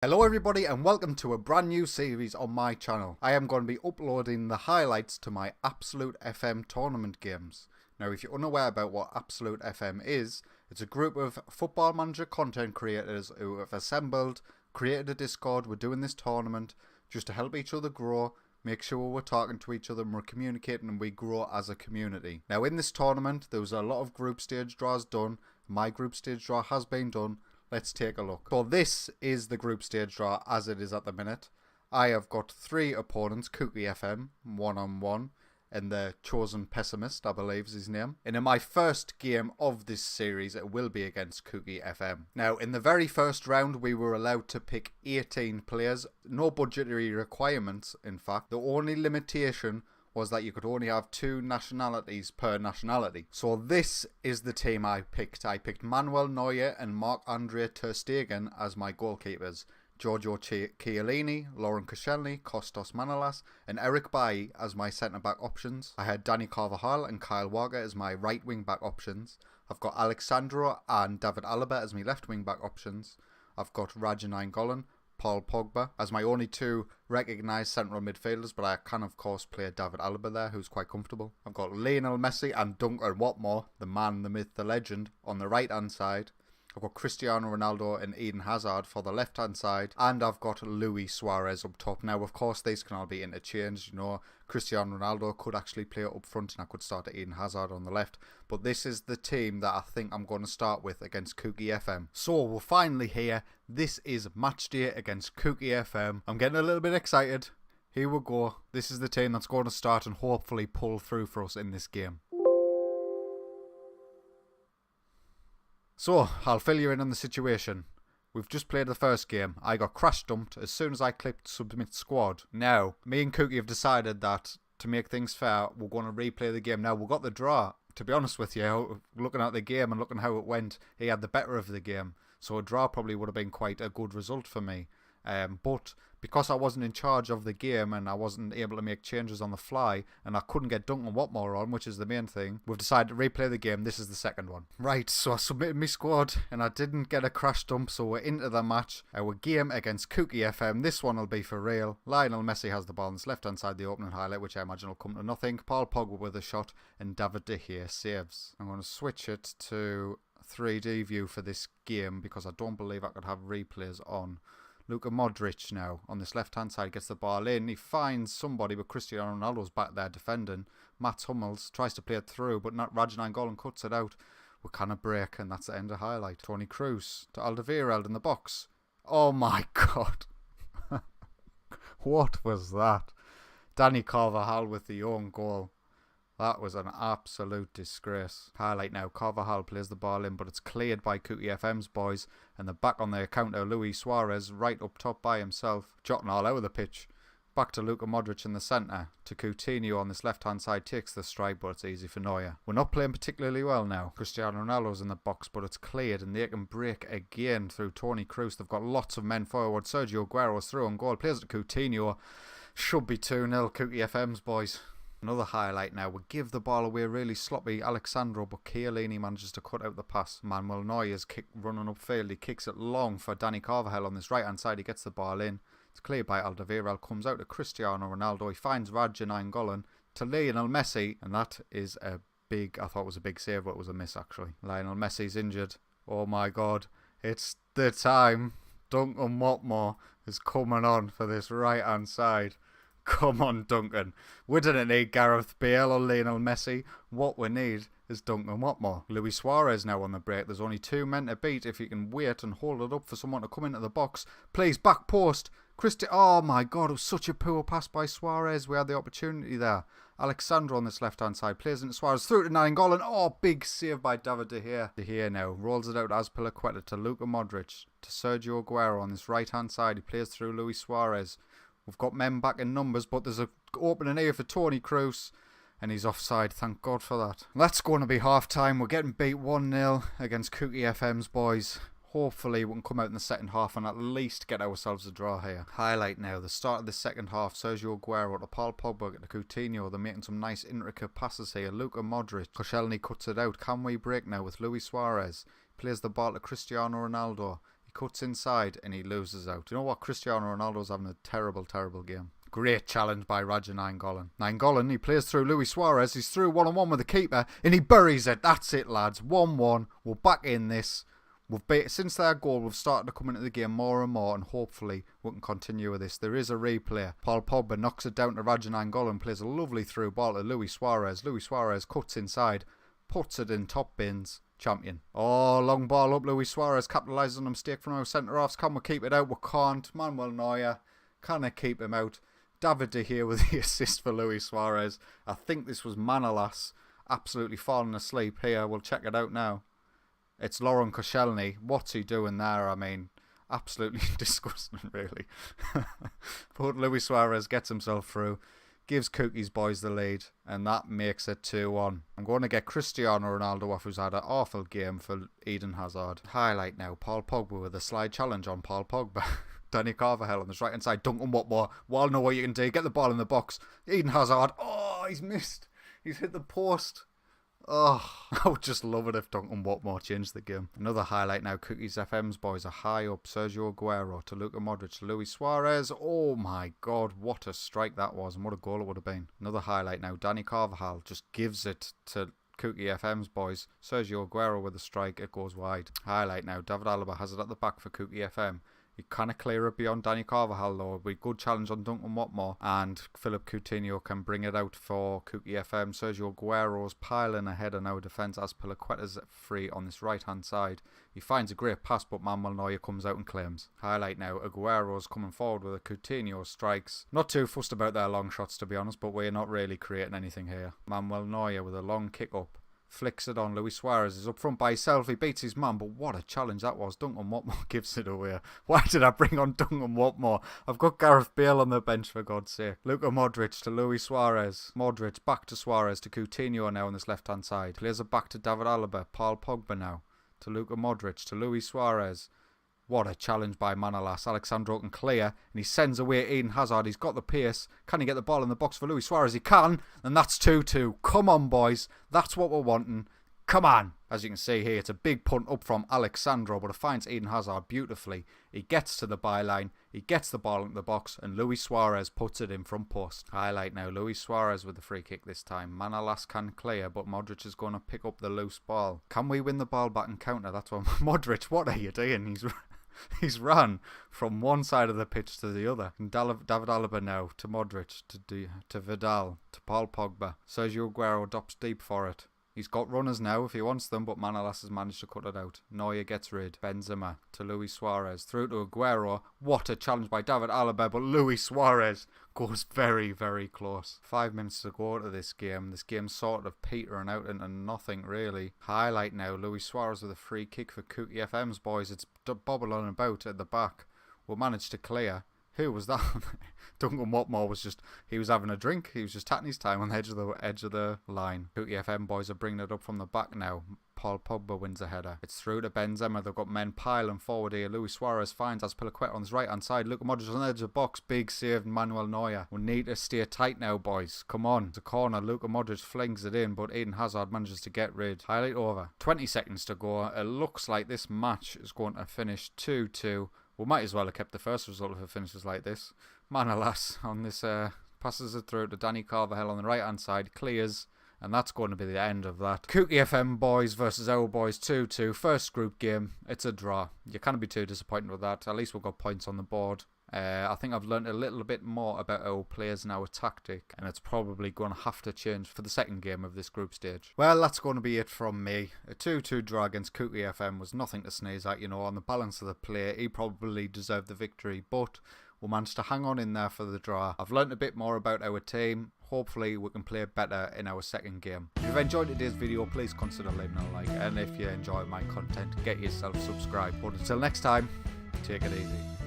Hello everybody and welcome to a brand new series on my channel. I am going to be uploading the highlights to my Absolute FM tournament games. Now if you're unaware about what Absolute FM is, it's a group of Football Manager content creators who have assembled, created a Discord. We're doing this tournament just to help each other grow, make sure we're talking to each other and we're communicating and we grow as a community. Now in this tournament there was a lot of group stage draws done. My group stage draw has been done. Let's take a look. So this is the group stage draw as it is at the minute. I have got 3 opponents, Kooky FM, 1-on-1, and the Chosen Pessimist, I believe is his name. And in my first game of this series, it will be against Kooky FM. Now, in the very first round, we were allowed to pick 18 players. No budgetary requirements, in fact. The only limitation was that you could only have 2 nationalities per nationality. So this is the team I picked. I picked Manuel Neuer and Marc-Andre ter Stegen as my goalkeepers. Giorgio Chiellini, Lauren Koscielny, Kostas Manolas, and Eric Bailly as my centre-back options. I had Dani Carvajal and Kyle Walker as my right wing-back options. I've got Alexandro and David Alaba as my left wing-back options. I've got Raja Nainggolan, Paul Pogba as my only 2 recognised central midfielders, but I can of course play David Alaba there, who's quite comfortable. I've got Lionel Messi and Duncan Watmore, the man, the myth, the legend, on the right hand side. I've got Cristiano Ronaldo and Eden Hazard for the left hand side, and I've got Luis Suarez up top. Now of course these can all be interchanged, you know. Cristiano Ronaldo could actually play up front and I could start at Eden Hazard on the left, but this is the team that I think I'm going to start with against Kooky FM. So we're finally here. This is match day against Kooky FM. I'm getting a little bit excited. Here we go. This is the team that's going to start and hopefully pull through for us in this game. So, I'll fill you in on the situation. We've just played the first game. I got crash dumped as soon as I clicked submit squad. Now, me and Kooky have decided that to make things fair, we're going to replay the game. Now, we got the draw. To be honest with you, looking at the game and looking how it went, he had the better of the game. So a draw probably would have been quite a good result for me. But because I wasn't in charge of the game and I wasn't able to make changes on the fly and I couldn't get Duncan Watmore on, which is the main thing, we've decided to replay the game. This is the second one. Right, so I submitted my squad and I didn't get a crash dump, so we're into the match. Our game against Kooky FM. This one will be for real. Lionel Messi has the ball on his left hand side, the opening highlight, which I imagine will come to nothing. Paul Pogba with a shot and David De Gea saves. I'm going to switch it to 3D view for this game because I don't believe I could have replays on. Luka Modric now on this left hand side gets the ball in. He finds somebody, but Cristiano Ronaldo's back there defending. Mats Hummels tries to play it through, but not Raja Nainggolan cuts it out. We kind of break, and that's the end of highlight. Toni Kroos to Alderweireld in the box. Oh my god. What was that? Dani Carvajal with the own goal. That was an absolute disgrace. Highlight now. Carvajal plays the ball in, but it's cleared by Kooky FM's boys. And they're back on their counter. Luis Suarez right up top by himself. Jotting all over the pitch. Back to Luka Modric in the centre. To Coutinho on this left-hand side. Takes the strike, but it's easy for Neuer. We're not playing particularly well now. Cristiano Ronaldo's in the box, but it's cleared. And they can break again through Toni Kroos. They've got lots of men forward. Sergio Aguero's through on goal. Plays it to Coutinho. Should be 2-0 Kooky FM's boys. Another highlight now. We give the ball away really sloppy. Alexandro, but Chiellini manages to cut out the pass. Manuel Neuer's kick running upfield. He kicks it long for Dani Carvajal on this right hand side. He gets the ball in. It's cleared by Alderweireld. Comes out to Cristiano Ronaldo. He finds Raja Nainggolan to Lionel Messi. And that is a big, I thought it was a big save, but it was a miss actually. Lionel Messi's injured. Oh my god. It's the time. Duncan Watmore is coming on for this right hand side. Come on, Duncan. We didn't need Gareth Bale or Lionel Messi. What we need is Duncan Watmore. Luis Suarez now on the break. There's only 2 men to beat if you can wait and hold it up for someone to come into the box. Plays back post. Oh my god, it was such a poor pass by Suarez. We had the opportunity there. Alexandro on this left-hand side plays into Suarez. Through to Nainggolan. Oh, big save by David De Gea. De Gea now rolls it out as Azpilicueta to Luka Modric. To Sergio Aguero on this right-hand side. He plays through Luis Suarez. We've got men back in numbers, but there's an opening here for Toni Kroos. And he's offside, thank God for that. That's going to be half-time. We're getting beat 1-0 against Kooky FM's boys. Hopefully we can come out in the second half and at least get ourselves a draw here. Highlight now, the start of the second half. Sergio Aguero to Paul Pogba to Coutinho. They're making some nice intricate passes here. Luka Modric. Koscielny cuts it out. Can we break now with Luis Suarez? Plays the ball to Cristiano Ronaldo. He cuts inside and he loses out. You know what? Cristiano Ronaldo's having a terrible, terrible game. Great challenge by Raja Nainggolan. Nainggolan, he plays through Luis Suarez. He's through one-on-one with the keeper and he buries it. That's it, lads. 1-1. We're back in this. Since their goal, we've started to come into the game more and more, and hopefully we can continue with this. There is a replay. Paul Pogba knocks it down to Raja Nainggolan, plays a lovely through ball to Luis Suarez. Luis Suarez cuts inside, puts it in top bins. Champion. Oh, long ball up. Luis Suarez capitalises on a mistake from our centre-halves. Can we keep it out? We can't. Manuel Neuer. Can I keep him out? David De Gea with the assist for Luis Suarez. I think this was Manolas absolutely falling asleep here. We'll check it out now. It's Laurent Koscielny. What's he doing there? I mean, absolutely disgusting, really. But Luis Suarez gets himself through, gives Cookie's boys the lead, and that makes it 2-1. I'm going to get Cristiano Ronaldo off, who's had an awful game for Eden Hazard. Highlight now, Paul Pogba with a slide challenge on Paul Pogba. Danny Carvajal on this right hand side. Duncan Watmore. Well, know what you can do. Get the ball in the box. Eden Hazard. Oh, he's missed. He's hit the post. Oh, I would just love it if Duncan Watmore changed the game. Another highlight now. Cookies FM's boys are high up. Sergio Aguero to Luka Modric to Luis Suarez. Oh my God, what a strike that was, and what a goal it would have been. Another highlight now. Danny Carvajal just gives it to Cookie FM's boys. Sergio Aguero with a strike. It goes wide. Highlight now. David Alaba has it at the back for Cookie FM. He kind of clear it beyond Danny Carvajal though. A good challenge on Duncan Watmore, and Philip Coutinho can bring it out for Cookie FM. Sergio Aguero's piling ahead in our defence as Pilaqueta's free on this right hand side. He finds a great pass, but Manuel Neuer comes out and claims. Highlight now, Aguero's coming forward with a Coutinho strikes. Not too fussed about their long shots to be honest, but we're not really creating anything here. Manuel Neuer with a long kick up. Flicks it on. Luis Suarez is up front by himself. He beats his man, but what a challenge that was. Duncan Watmore gives it away. Why did I bring on Duncan Watmore? I've got Gareth Bale on the bench, for God's sake. Luka Modric to Luis Suarez. Modric back to Suarez to Coutinho now on this left-hand side. Plays it back to David Alaba. Paul Pogba now to Luka Modric to Luis Suarez. What a challenge by Manolas. Alexandro can clear, and he sends away Eden Hazard. He's got the pace. Can he get the ball in the box for Luis Suarez? He can, and that's 2-2. Come on, boys. That's what we're wanting. Come on. As you can see here, it's a big punt up from Alexandro, but it finds Eden Hazard beautifully. He gets to the byline. He gets the ball into the box, and Luis Suarez puts it in front post. Highlight now. Luis Suarez with the free kick this time. Manolas can clear, but Modric is going to pick up the loose ball. Can we win the ball back and counter? That's what Modric, what are you doing? He's run from one side of the pitch to the other. And David Alaba now to Modric, to Vidal, to Paul Pogba. Sergio Aguero drops deep for it. He's got runners now if he wants them, but Manolas has managed to cut it out. Neuer gets rid. Benzema to Luis Suarez. Through to Aguero. What a challenge by David Alaba, but Luis Suarez goes very, very close. 5 minutes to go to this game. This game's sort of petering out into nothing, really. Highlight now. Luis Suarez with a free kick for Cookie FM's boys. It's bobbling about at the back. We'll manage to clear. Who was that? Duncan Watmore was he was having a drink. He was just tatting his time on the edge of the line. Cookie FM boys are bringing it up from the back now. Paul Pogba wins a header. It's through to Benzema. They've got men piling forward here. Luis Suarez finds Azpilicueta on his right hand side. Luka Modric on the edge of the box. Big save, Manuel Neuer. We need to stay tight now, boys. Come on. It's a corner. Luka Modric flings it in, but Eden Hazard manages to get rid. Highlight over. 20 seconds to go. It looks like this match is going to finish 2-2. We might as well have kept the first result if it finishes like this. Manolas on this passes it through to Danny Carvajal on the right hand side, clears, and that's going to be the end of that. Cookie FM boys versus our boys 2-2. First group game, it's a draw. You can't be too disappointed with that. At least we've got points on the board. I think I've learned a little bit more about our players and our tactic, and it's probably going to have to change for the second game of this group stage. Well, that's going to be it from me. A 2-2 draw against Cookie FM was nothing to sneeze at, on the balance of the play. He probably deserved the victory, but we managed to hang on in there for the draw. I've learned a bit more about our team. Hopefully we can play better in our second game. If you've enjoyed today's video, please consider leaving a like, and if you enjoy my content, get yourself subscribed. But until next time, take it easy.